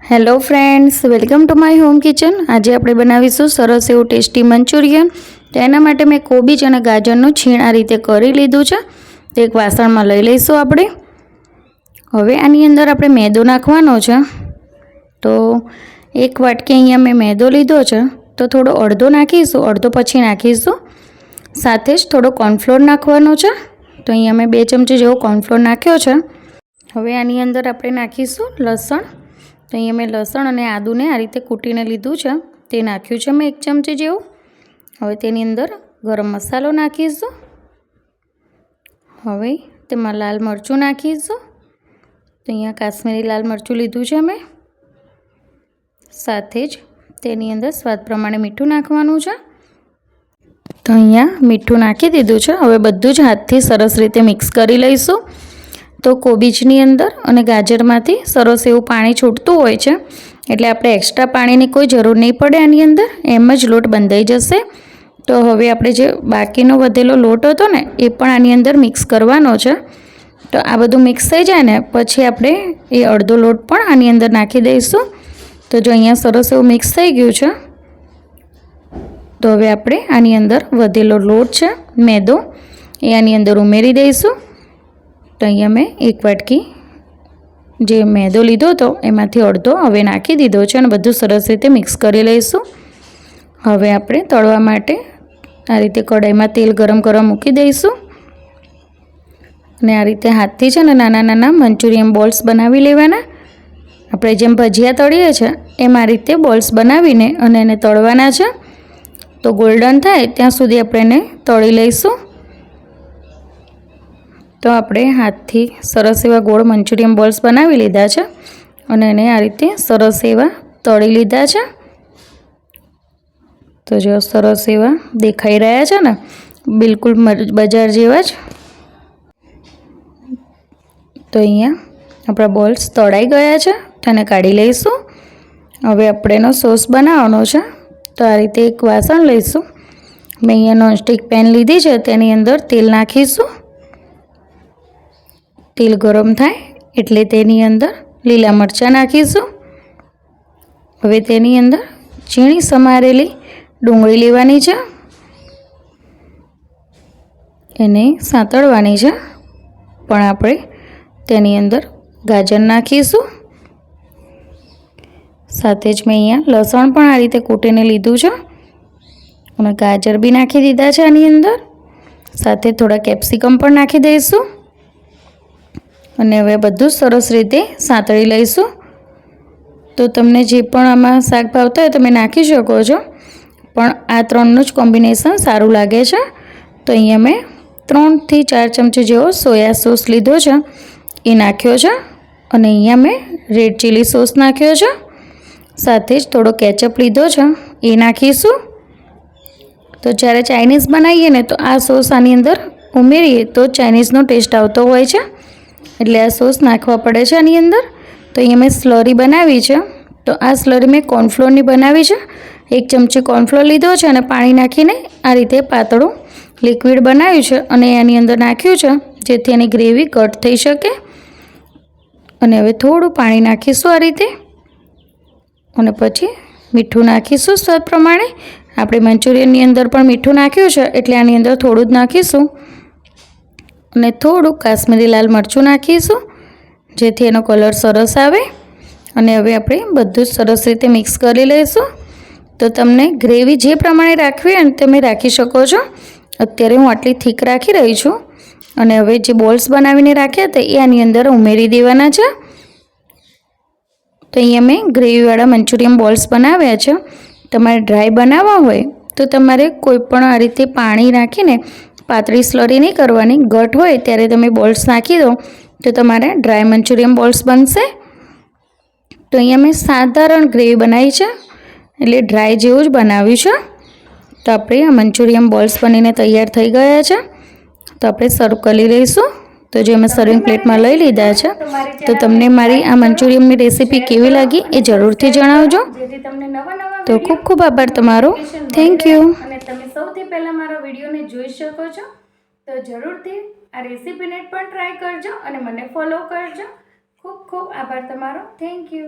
Hello friends, welcome to my home kitchen. આજે આપણે બનાવીશું સરસ એવું ટેસ્ટી મંચુરિયન। તો એના માટે મેં કોબીજ અને ગાજરનું છીણ આ રીતે કરી લીધું છે। તો એક વાસણમાં લઈ લઈશું આપણે। હવે આની અંદર આપણે મેદો નાખવાનો છે। તો એક વાટકી અહીંયા મેં મેદો લીધો છે। તો થોડો અડધો નાખીશું, અડધો પછી નાખીશું। સાથે જ થોડો કોર્નફ્લોર નાખવાનો છે। તો અહીંયા મેં 2 ચમચી જેવો કોર્નફ્લોર નાખ્યો છે। હવે આની અંદર આપણે નાખીશું લસણ। તો અહીંયા મેં લસણ અને આદુને આ રીતે કૂટીને લીધું છે, તે નાખ્યું છે મેં 1 ચમચી જેવું। હવે તેની અંદર ગરમ મસાલો નાખીશું। હવે તેમાં લાલ મરચું નાખીશું। તો અહીંયા કાશ્મીરી લાલ મરચું લીધું છે મેં। સાથે જ તેની અંદર સ્વાદ પ્રમાણે મીઠું નાખવાનું છે। તો અહીંયા મીઠું નાખી દીધું છે। હવે બધું જ હાથથી સરસ રીતે મિક્સ કરી લઈશું। તો કોબીજની અંદર અને ગાજરમાંથી સરસ એવું પાણી છૂટતું હોય છે, એટલે આપણે એક્સ્ટ્રા પાણીની કોઈ જરૂર નહીં પડે આની અંદર, એમ જ લોટ બંધાઈ જશે। તો હવે આપણે જે બાકીનો વધેલો લોટ હતો ને એ પણ આની અંદર મિક્સ કરવાનો છે। તો આ બધું મિક્સ થઈ જાય ને પછી આપણે એ અડધો લોટ પણ આની અંદર નાખી દઈશું। તો જો અહીંયા સરસ એવું મિક્સ થઈ ગયું છે। તો હવે આપણે આની અંદર વધેલો લોટ છે મેદો એ આની અંદર ઉમેરી દઈશું। તો અહીંયા મેં 1 વાટકી જે મેદો લીધો હતો એમાંથી અડધો હવે નાખી દીધો છે અને બધું સરસ રીતે મિક્સ કરી લઈશું। હવે આપણે તળવા માટે આ રીતે કઢાઈમાં તેલ ગરમ કરવા મૂકી દઈશું અને આ રીતે હાથથી છે ને નાના નાના મંચુરિયન બોલ્સ બનાવી લેવાના। આપણે જેમ ભજીયા તળીએ છીએ એમ આ રીતે બોલ્સ બનાવીને અને એને તળવાના છે। તો ગોલ્ડન થાય ત્યાં સુધી આપણે એને તળી લઈશું। તો આપણે હાથથી સરસ એવા ગોળ મંચુરિયન બોલ્સ બનાવી લીધા છે અને એને આ રીતે સરસ એવા તળી લીધા છે। તો જો સરસ એવા દેખાઈ રહ્યા છે ને, બિલકુલ બજાર જેવા જ। તો અહીંયા આપણા બોલ્સ તળાઈ ગયા છે, તેને કાઢી લઈશું। હવે આપણે એનો સોસ બનાવવાનો છે। તો આ રીતે એક વાસણ લઈશું। મેં અહીંયા નોનસ્ટિક પેન લીધી છે, તેની અંદર તેલ નાખીશું। તેલ ગરમ થાય એટલે તેની અંદર લીલા મરચાં નાખીશું। હવે તેની અંદર ઝીણી સમારેલી ડુંગળી લેવાની છે, એને સાંતળવાની છે, પણ આપણે તેની અંદર ગાજર નાખીશું। સાથે જ મેં અહીંયા લસણ પણ આ રીતે કૂટીને લીધું છે અને ગાજર બી નાખી દીધા છે આની અંદર। સાથે થોડા કેપ્સિકમ પણ નાખી દઈશું અને હવે બધું સરસ રીતે સાંતળી લઈશું। તો તમને જે પણ આમાં શાક ભાવતા હોય તમે નાખી શકો છો, પણ આ ત્રણનું જ કોમ્બિનેશન સારું લાગે છે। તો અહીંયા મેં 3 થી 4 ચમચી જેવો સોયા સોસ લીધો છે, એ નાખ્યો છે અને અહીંયા મેં રેડ ચીલી સોસ નાખ્યો છે। સાથે જ થોડો કેચઅપ લીધો છે, એ નાખીશું। તો જ્યારે ચાઇનીઝ બનાવીએ ને તો આ સોસ આની અંદર ઉમેરીએ તો ચાઇનીઝનો ટેસ્ટ આવતો હોય છે, એટલે આ સોસ નાખવા પડે છે આની અંદર। તો અહીંયા મેં સ્લરી બનાવી છે। તો આ સ્લરી મેં કોર્નફ્લોરની બનાવી છે। 1 ચમચી કોર્નફ્લોર લીધો છે અને પાણી નાખીને આ રીતે પાતળું લિક્વિડ બનાવ્યું છે અને એની અંદર નાખ્યું છે, જેથી એની ગ્રેવી કટ થઈ શકે। અને હવે થોડું પાણી નાખીશું આ રીતે અને પછી મીઠું નાખીશું સ્વાદ પ્રમાણે। આપણે મંચુરિયનની અંદર પણ મીઠું નાખ્યું છે એટલે આની અંદર થોડું જ નાખીશું અને થોડું કાશ્મીરી લાલ મરચું નાખીશું, જેથી એનો કલર સરસ આવે। અને હવે આપણે બધું જ સરસ રીતે મિક્સ કરી લઈશું। તો તમને ગ્રેવી જે પ્રમાણે રાખવી હોય તમે રાખી શકો છો। અત્યારે હું આટલી થીક રાખી રહી છું અને હવે જે બોલ્સ બનાવીને રાખ્યા હતા એ આની અંદર ઉમેરી દેવાના છે। તો અહીંયા મેં ગ્રેવીવાળા મંચુરિયન બોલ્સ બનાવ્યા છે। તમારે ડ્રાય બનાવવા હોય તો તમારે કોઈ પણ આ રીતે પાણી નાખીને પાતળી સ્લરી નહીં કરવાની, ઘટ હોય ત્યારે તમે બોલ્સ નાખી દો તો તમારે ડ્રાય મંચુરિયન બોલ્સ બનશે। તો અહીંયા મેં સાધારણ ગ્રેવી બનાવી છે, એટલે ડ્રાય જેવું જ બનાવ્યું છે। તો આપણે આ મંચુરિયન બોલ્સ બનીને તૈયાર થઈ ગયા છે। તો આપણે સર્વ કરી લઈશું। તો જે મેં સર્વિંગ પ્લેટમાં લઈ લીધા છે। તો તમને મારી આ મંચુરિયનની રેસીપી કેવી લાગી એ જરૂરથી જણાવજો। તો ખૂબ ખૂબ આભાર તમારો, થેન્ક યુ। અને તમે સૌથી પહેલાં મારા વિડીયોને જોઈ શકો છો। તો જરૂરથી આ રેસીપીને પણ ટ્રાય કરજો અને મને ફોલો કરજો। ખૂબ ખૂબ આભાર તમારો, થેન્ક યુ।